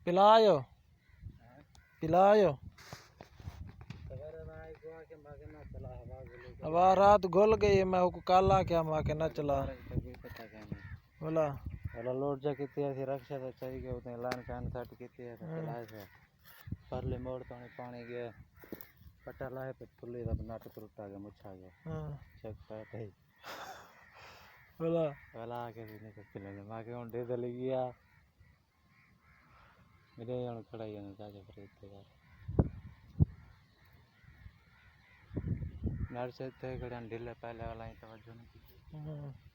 पिलायो पिलायो अब रात घुल गई मैं को काला क्या माँ के न चला बोला वाला लोड जा कितनी ऐसी रक्षा तो चाहिए कि उतने लान कान साट कितनी है चलाए से परले मोड़ तो पानी गया पट्टा लाए पे पुल्ली दा नाटक टूटा गया मुच्छा गया चेक करते ही बोला वाला आके भी नहीं सकते लगे माँ के उन्हें दे लगी या मेरे यहाँ खड़ा ही है ना जाके फिर इतने यार नर्स थे कड़ियाँ ढीले पहले वाला ही तवज्जो नहीं की